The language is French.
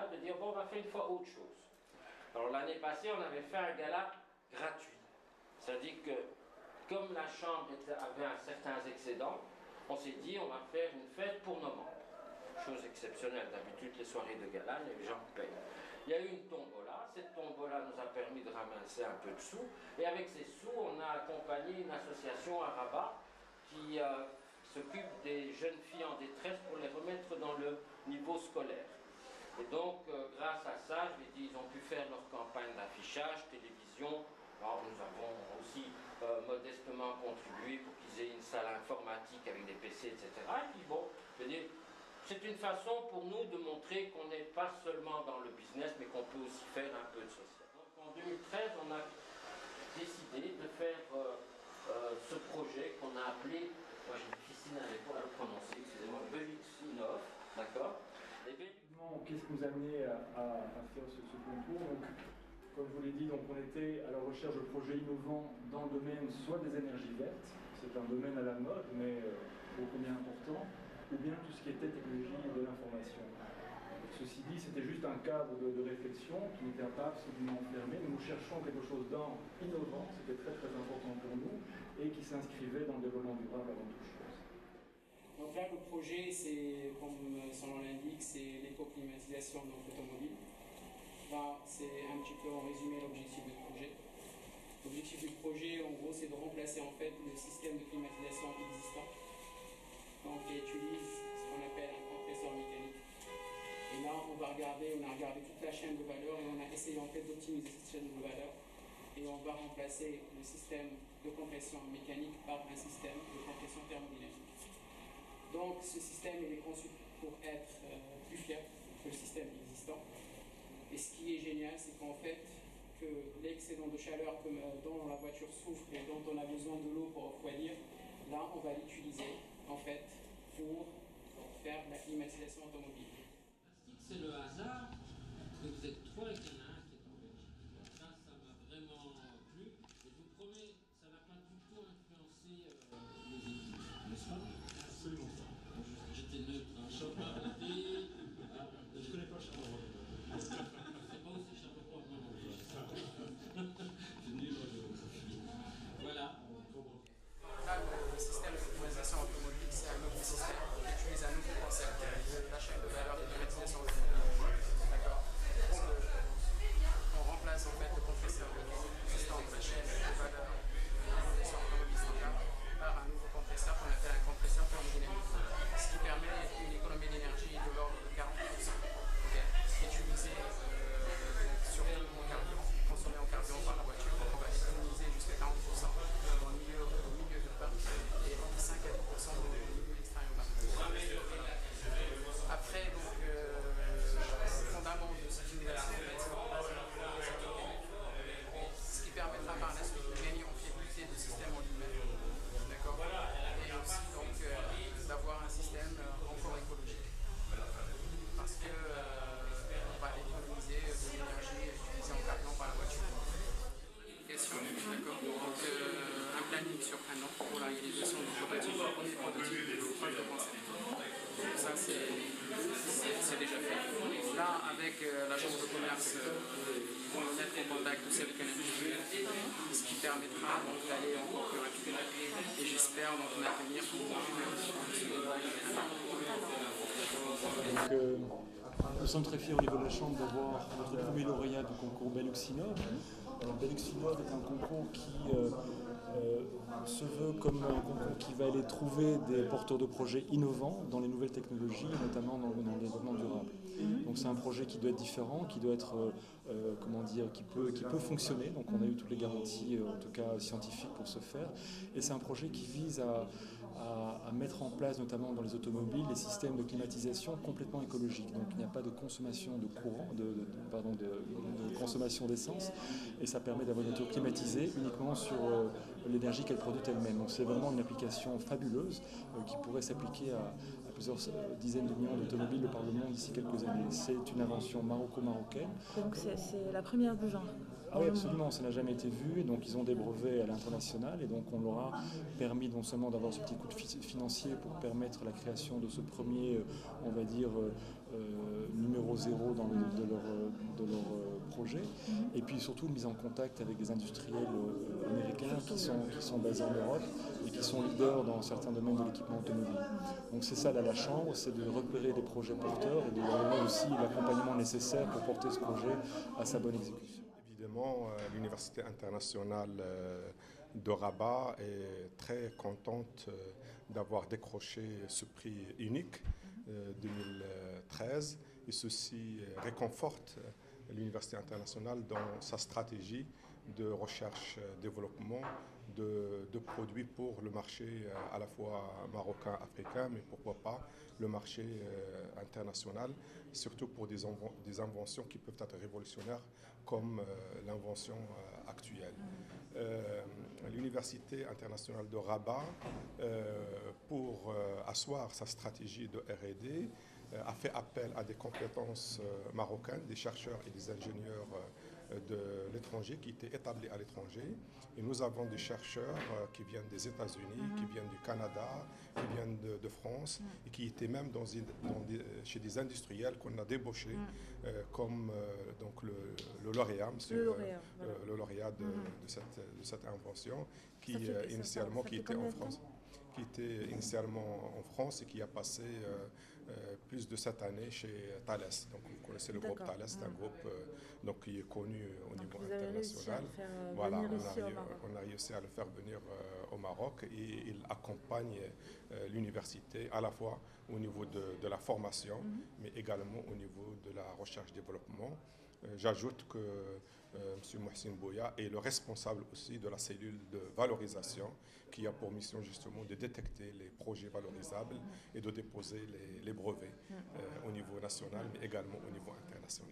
gala, de dire bon, on va faire une fois autre chose. Alors l'année passée, on avait fait un gala gratuit. C'est-à-dire que comme la chambre avait un certain excédent, on s'est dit on va faire une fête pour nos membres. Chose exceptionnelle, d'habitude les soirées de gala, les gens payent. Il y a eu une tombola, cette tombola nous a permis de ramasser un peu de sous, et avec ces sous, on a accompagné une association à Rabat qui s'occupe des jeunes filles en détresse pour les remettre dans le niveau scolaire. Et donc, grâce à ça, je l'ai dit, ils ont pu faire leur campagne d'affichage, télévision. Alors, nous avons aussi modestement contribué pour qu'ils aient une salle informatique avec des PC, etc. Et puis bon, je veux dire, c'est une façon pour nous de montrer qu'on n'est pas seulement dans le business, mais qu'on peut aussi faire un peu de social. Donc, en 2013, on a décidé de faire ce projet qu'on a appelé, moi j'ai difficile à l'époque à le prononcer, excusez-moi, Belixinov, d'accord. Qu'est-ce qui nous a amené à faire ce concours? Donc, comme je vous l'ai dit, donc on était à la recherche de projets innovants dans le domaine soit des énergies vertes, c'est un domaine à la mode, mais ô combien important, ou bien tout ce qui était technologie de l'information. Ceci dit, c'était juste un cadre de réflexion qui n'était pas absolument fermé. Nous cherchons quelque chose d'innovant, c'était très très important pour nous, et qui s'inscrivait dans le développement durable avant toute chose. Donc là, le projet, c'est, comme son nom l'indique, c'est l'éco-climatisation de notre automobile. Là, c'est un petit peu en résumé l'objectif du projet. L'objectif du projet, en gros, c'est de remplacer en fait le système de climatisation existant, donc qui utilise ce qu'on appelle un compresseur mécanique. Et là, on a regardé toute la chaîne de valeur et on a essayé en fait d'optimiser cette chaîne de valeur. Et on va remplacer le système de compression mécanique par un système de compression thermodynamique. Donc ce système il est conçu pour être plus fiable que le système existant. Et ce qui est génial, c'est qu'en fait, que l'excédent de chaleur dont la voiture souffre et dont on a besoin de l'eau pour refroidir, là on va l'utiliser en fait pour faire la climatisation automobile. C'est le hasard que vous êtes trois et qu'il y en a un qui est en Belgique. Ça m'a vraiment plu. Et je vous promets, ça ne va pas du tout influencer les équipes, n'est-ce pas? Absolument pas. J'étais neutre, hein. Je connais pas Charleroi. C'est pas aussi Charleroi, moi non plus. J'ai nul en géographie. Voilà. Là, le système de climatisation automobile, c'est un nouveau système qui utilise un nouveau concept de la chaîne de valeur de climatisation automobile. D'accord. On remplace en fait le compresseur existant de la chaîne de valeur de climatisation automobile standard par un nouveau compresseur qu'on appelle un compresseur thermodynamique, ce qui permet une économie d'énergie de l'ordre de 40%. Okay. Utilisé surtout en carburant, consommé en carburant par la voiture, donc on va économiser jusqu'à 40% au milieu de parc et entre 5 à 10% au milieu extérieur. Après, donc, le fondament de cette innovation, ce qui permettra par la suite de gagner en fiabilité du système en lui-même. D'accord. Et aussi donc d'avoir un système encore écologique. Parce que on va économiser de l'énergie utilisée en carburant par la voiture. D'accord. Donc un planning sur un an pour la réalisation du prototype, du premier prototype de preuve de concept. Donc ça c'est déjà fait. Là avec la chambre de commerce, ils vont nous mettre en contact aussi avec un industriel, ce qui permettra donc d'aller encore plus rapidement. Et j'espère dans un avenir pouvoir nous sommes très fiers au niveau de la Chambre d'avoir notre premier lauréat du concours Belluxinov. Belluxinov est un concours qui se veut comme un concours qui va aller trouver des porteurs de projets innovants dans les nouvelles technologies, notamment dans le développement durable. Donc c'est un projet qui doit être différent, qui doit être, qui peut fonctionner. Donc on a eu toutes les garanties, en tout cas scientifiques, pour ce faire. Et c'est un projet qui vise à mettre en place, notamment dans les automobiles, des systèmes de climatisation complètement écologiques. Donc il n'y a pas de consommation de courant, de consommation d'essence, et ça permet d'avoir une auto climatisée uniquement sur l'énergie qu'elle produit elle-même. Donc c'est vraiment une application fabuleuse qui pourrait s'appliquer à plusieurs dizaines de millions d'automobiles de par le monde d'ici quelques années. C'est une invention maroco-marocaine. Donc c'est la première du genre. Ah oui, absolument, ça n'a jamais été vu. Donc ils ont des brevets à l'international et donc on leur a permis non seulement d'avoir ce petit coup de financier pour permettre la création de ce premier, on va dire, numéro zéro de leur projet, et puis surtout une mise en contact avec des industriels américains qui sont basés en Europe et qui sont leaders dans certains domaines de l'équipement automobile. Donc c'est ça là, la Chambre, c'est de repérer des projets porteurs et de leur donner aussi l'accompagnement nécessaire pour porter ce projet à sa bonne exécution. Évidemment, l'Université internationale de Rabat est très contente d'avoir décroché ce prix unique 2013 et ceci réconforte l'Université internationale dans sa stratégie de recherche-développement de produits pour le marché à la fois marocain, africain, mais pourquoi pas le marché international, surtout pour des inventions qui peuvent être révolutionnaires comme l'invention actuelle. L'Université internationale de Rabat, pour asseoir sa stratégie de R&D, a fait appel à des compétences marocaines, des chercheurs et des ingénieurs de l'étranger qui étaient établis à l'étranger. Et nous avons des chercheurs qui viennent des États-Unis, qui viennent du Canada, qui viennent de France et qui étaient même chez des industriels qu'on a débauchés comme donc le lauréat, le lauréat de cette invention qui initialement qui était en France. Qui était initialement en France et qui a passé plus de 7 années chez Thales. Donc vous connaissez le groupe Thales, c'est un groupe donc, qui est connu au niveau international. Voilà, on a réussi à le faire venir au Maroc et il accompagne l'université à la fois au niveau de la formation, mais également au niveau de la recherche-développement. J'ajoute que M. Mohsin Bouya est le responsable aussi de la cellule de valorisation qui a pour mission justement de détecter les projets valorisables et de déposer les brevets au niveau national mais également au niveau international.